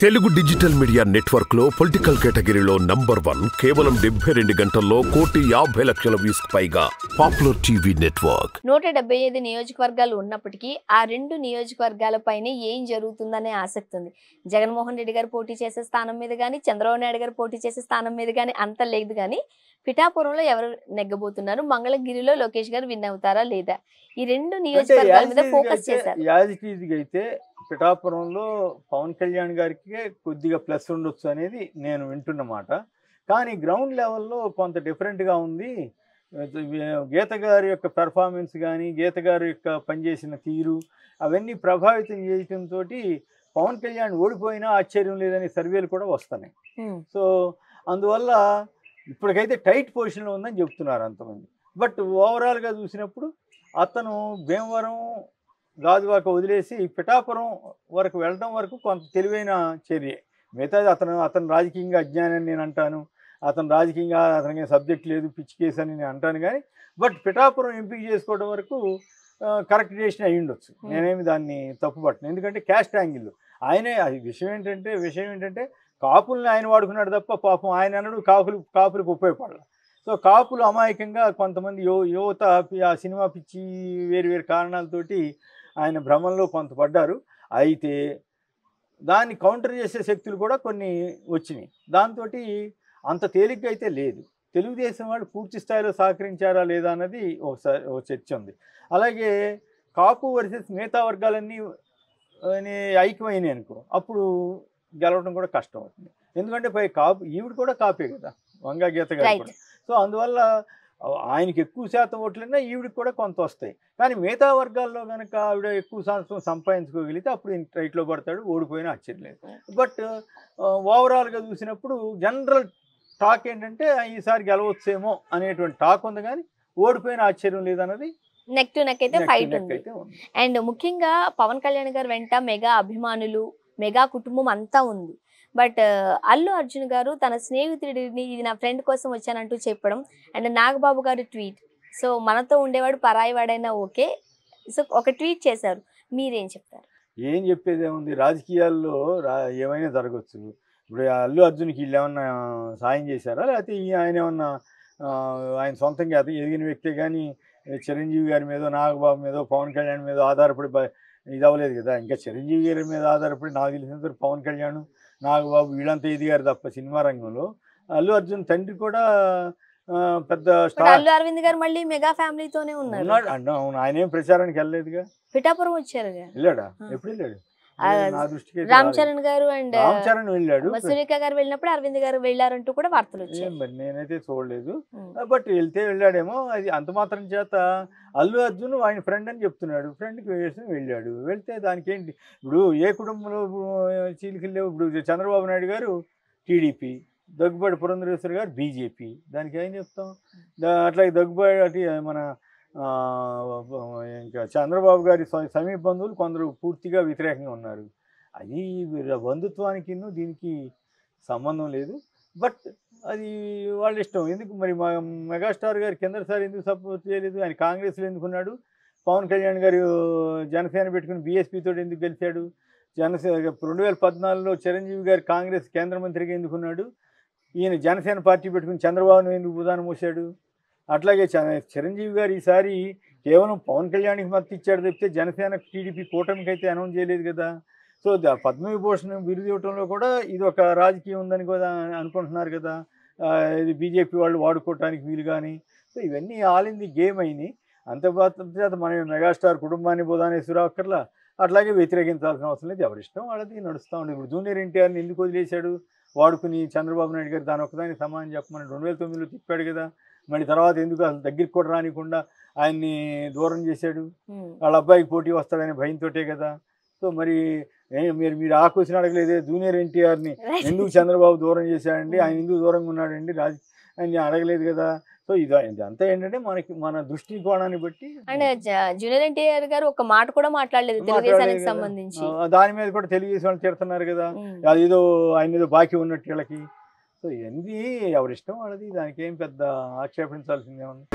Telugu digital media network లో political కేటగిరీలో number 1 కేవలం 72 గంటల్లో 1,50,00,000 వ్యూస్ పైగా పాపులర్ టీవీ నెట్వర్క్. 175 నియోజకవర్గాలు ఉన్నప్పటికీ ఆ రెండు నియోజకవర్గాలపైనే ఏం జరుగుతుందనే ఆసక్తి ఉంది. జగన్మోహన్ రెడ్డి గారు పోటీ చేసే స్థానం మీద గానీ, చంద్రబాబు నాయుడు గారు పోటీ చేసే స్థానం మీద గానీ అంత లేదు గానీ, పిఠాపురంలో ఎవరు నెగ్గబోతున్నారు, మంగళగిరిలో లోకేష్ గారు విన్ అవుతారా లేదా, ఈ రెండు నియోజకవర్గాల మీద ఫోకస్ చేశారు. అయితే పిఠాపురంలో పవన్ కళ్యాణ్ గారికి కొద్దిగా ప్లస్ ఉండొచ్చు అనేది నేను వింటున్నమాట. కానీ గ్రౌండ్ లెవెల్లో కొంత డిఫరెంట్గా ఉంది. గీత గారి యొక్క పెర్ఫార్మెన్స్ కానీ, గీత గారి యొక్క పనిచేసిన తీరు అవన్నీ ప్రభావితం చేయటంతో పవన్ కళ్యాణ్ ఓడిపోయినా ఆశ్చర్యం లేదనే సర్వేలు కూడా వస్తున్నాయి. సో అందువల్ల ఇప్పటికైతే టైట్ పొజిషన్లో ఉందని చెప్తున్నారు అంతమంది. బట్ ఓవరాల్గా చూసినప్పుడు అతను భీమవరం గాజువాక వదిలేసి పిఠాపురం వరకు వెళ్ళడం వరకు కొంత తెలివైన చర్య. మిగతాది అతను రాజకీయంగా అజ్ఞానాన్ని నేను అంటాను, అతను రాజకీయంగా అతనికి సబ్జెక్ట్ లేదు, పిచ్చి కేసు అని నేను అంటాను. కానీ బట్ పిఠాపురం ఎంపిక చేసుకోవడం వరకు కరెక్ట్ డెసిషన్ అయ్యి ఉండొచ్చు. నేనేమి దాన్ని తప్పుపట్టను. ఎందుకంటే క్యాస్ట్ యాంగిల్ ఆయనే. అది విషయం ఏంటంటే కాపుల్ని ఆయన వాడుకున్నాడు తప్ప పాపం ఆయన అన్నాడు కాపులకు ఉపయోగపడాలి. సో కాపులు అమాయకంగా కొంతమంది యువత ఆ సినిమా పిచ్చి వేరు కారణాలతోటి ఆయన భ్రమంలో కొంత పడ్డారు. అయితే దాన్ని కౌంటర్ చేసే శక్తులు కూడా కొన్ని వచ్చినాయి. దాంతో అంత తేలిగ్గా అయితే లేదు. తెలుగుదేశం వాళ్ళు పూర్తి స్థాయిలో సహకరించారా లేదా అన్నది ఒక చర్చ ఉంది. అలాగే కాపు వర్సెస్ మిగతా వర్గాలన్నీ ఐక్యమైనాయి అనుకో, అప్పుడు గెలవడం కూడా కష్టం అవుతుంది. ఎందుకంటే కాపు ఈవిడ కూడా కాపే కదా, వంగా గీత గారు కూడా. సో అందువల్ల ఆయనకి ఎక్కువ శాతం ఓట్లన్నా ఈవిడికి కూడా కొంత వస్తాయి. కానీ మిగతా వర్గాల్లో కనుక ఆవిడ ఎక్కువ శాతం సంపాదించుకోగలిగితే అప్పుడు రైట్లో పడతాడు, ఓడిపోయినా ఆశ్చర్యం లేదు. బట్ ఓవరాల్గా చూసినప్పుడు జనరల్ టాక్ ఏంటంటే ఈసారి గెలవచ్చేమో అనేటువంటి టాక్ ఉంది. కానీ ఓడిపోయిన ఆశ్చర్యం లేదన్నది నెక్ టు నెక్ అయితే ఫైట్ ఉంది. అండ్ ముఖ్యంగా పవన్ కళ్యాణ్ గారు వెంట మెగా అభిమానులు, మెగా కుటుంబం అంతా ఉంది. బట్ అల్లు అర్జున్ గారు తన స్నేహితుడిని ఇది నా ఫ్రెండ్ కోసం వచ్చానంటూ చెప్పడం, అండ్ నాగబాబు గారు ట్వీట్, సో మనతో ఉండేవాడు పరాయి వాడైనా ఓకే, సో ఒక ట్వీట్ చేశారు. మీరేం చెప్తారు? ఏం చెప్పేది ఏముంది, రాజకీయాల్లో ఏమైనా జరగచ్చు. ఇప్పుడు అల్లు అర్జున్కి వీళ్ళు ఏమన్నా సాయం చేశారా, లేకపోతే ఆయన ఏమన్నా ఆయన సొంతంగా ఎదిగిన వ్యక్తే. కానీ చిరంజీవి గారి మీదో, నాగబాబు మీదో, పవన్ కళ్యాణ్ మీద ఆధారపడి ఇది అవ్వలేదు కదా. ఇంకా చిరంజీవి గారి మీద ఆధారపడి నాకు తెలిసినంత పవన్ కళ్యాణ్, నాగబాబు వీళ్ళంతా ఎదిగారు తప్ప సినిమా రంగంలో. అల్లు అర్జున్ తండ్రి కూడా పెద్ద స్టార్. అల్లు అరవింద్ గారు మళ్ళీ మెగా ఫ్యామిలీతోనే ఉన్నారు. అవును, ఆయన ఏం ప్రచారానికి వెళ్ళలేదుగా. పిఠాపురం వచ్చారు. వెళ్ళాడా? ఎప్పుడు వెళ్ళాడు? నా దృష్టికి రామ్ చరణ్ గారు అండ్ రామ్ చరణ్ వెళ్ళాడు. సురేఖ గారు వెళ్ళినప్పుడు అరవింద్ గారు వెళ్ళారంటూ కూడా వార్తలు వచ్చాయి. మరి నేనైతే చూడలేదు. బట్ వెళ్ళాడేమో. అది అంత మాత్రం చేత అల్లు అర్జున్ ఆయన ఫ్రెండ్ అని చెప్తున్నాడు. ఫ్రెండ్కి వెళ్ళాడు. వెళ్తే దానికి ఏంటి? ఇప్పుడు ఏ కుటుంబంలో చీలికలు లేవు. ఇప్పుడు చంద్రబాబు నాయుడు గారు టీడీపీ, దగ్గుబాటి పురంధరేశ్వరి గారు బీజేపీ, దానికి ఏం చెప్తాం? అట్లాగే దగ్గుబాటి మన ఇంకా చంద్రబాబు గారి సమీప బంధువులు కొందరు పూర్తిగా వ్యతిరేకంగా ఉన్నారు. అది బంధుత్వానికి దీనికి సంబంధం లేదు. బట్ అది వాళ్ళ ఇష్టం. ఎందుకు మరి మెగాస్టార్ గారు కిందసారి ఎందుకు సపోర్ట్ చేయలేదు? ఆయన కాంగ్రెస్లో ఎందుకున్నాడు? పవన్ కళ్యాణ్ గారు జనసేన పెట్టుకుని బీఎస్పీతో ఎందుకు గెలిచాడు? 2014లో చిరంజీవి గారు కాంగ్రెస్ కేంద్ర మంత్రిగా ఎందుకున్నాడు? ఈయన జనసేన పార్టీ పెట్టుకుని చంద్రబాబును ఎందుకు బుధాన మోసాడు? అట్లాగే చిరంజీవి గారు ఈసారి కేవలం పవన్ కళ్యాణ్కి మద్దతు ఇచ్చాడు తప్పితే జనసేన టీడీపీ కూటమికి అయితే అనౌన్స్ చేయలేదు కదా. సో పద్మవిభూషణ్ బిరుదు ఇవ్వడంలో కూడా ఇది ఒక రాజకీయం ఉందని కూడా అనుకుంటున్నారు కదా. ఇది బీజేపీ వాళ్ళు వాడుకోవటానికి వీలు కానీ. సో ఇవన్నీ ఆల్ ఇన్ ది గేమ్ అయినాయి. అంతేత మనం మెగాస్టార్ కుటుంబాన్ని బోధానేశ్వర అక్కర్లా అట్లాగే వ్యతిరేకించాల్సిన అవసరం లేదు. ఎవరిష్టం వాళ్ళది నడుస్తూ ఉండేది. ఇప్పుడు జూనియర్ ఎన్టీఆర్ని ఎందుకు వదిలేశాడు? వాడుకుని చంద్రబాబు నాయుడు గారు దాని ఒక్కదానికి సమానం చెప్పమని 2009లో తిప్పాడు కదా. మళ్ళీ తర్వాత ఎందుకు అసలు దగ్గరికి కూడా రానికుండా ఆయన్ని దూరం చేశాడు? వాళ్ళ అబ్బాయికి పోటీ వస్తాడనే భయంతోటే కదా. సో మరి మీరు ఆ క్వశ్చన్ అడగలేదే, జూనియర్ ఎన్టీఆర్ని ఎందుకు చంద్రబాబు దూరం చేశాడండి, ఆయన ఎందుకు దూరంగా ఉన్నాడండి ఆయన అడగలేదు కదా. సో ఇదంతా ఏంటంటే మన దృష్టి కోణాన్ని బట్టి. అండ్ జూనియర్ ఎన్టీఆర్ గారు ఒక మాట కూడా మాట్లాడలేదు తెలుగుదేశానికి సంబంధించి. దాని మీద కూడా తెలుగుదేశం వాళ్ళు తిడుతున్నారు కదా, అదేదో ఆయన ఏదో బాకీ ఉన్నట్టు వీళ్ళకి. సో ఇవన్నీ ఎవరిష్టం వాళ్ళది, దానికి ఏం పెద్ద ఆక్షేపించాల్సిందే ఉంది.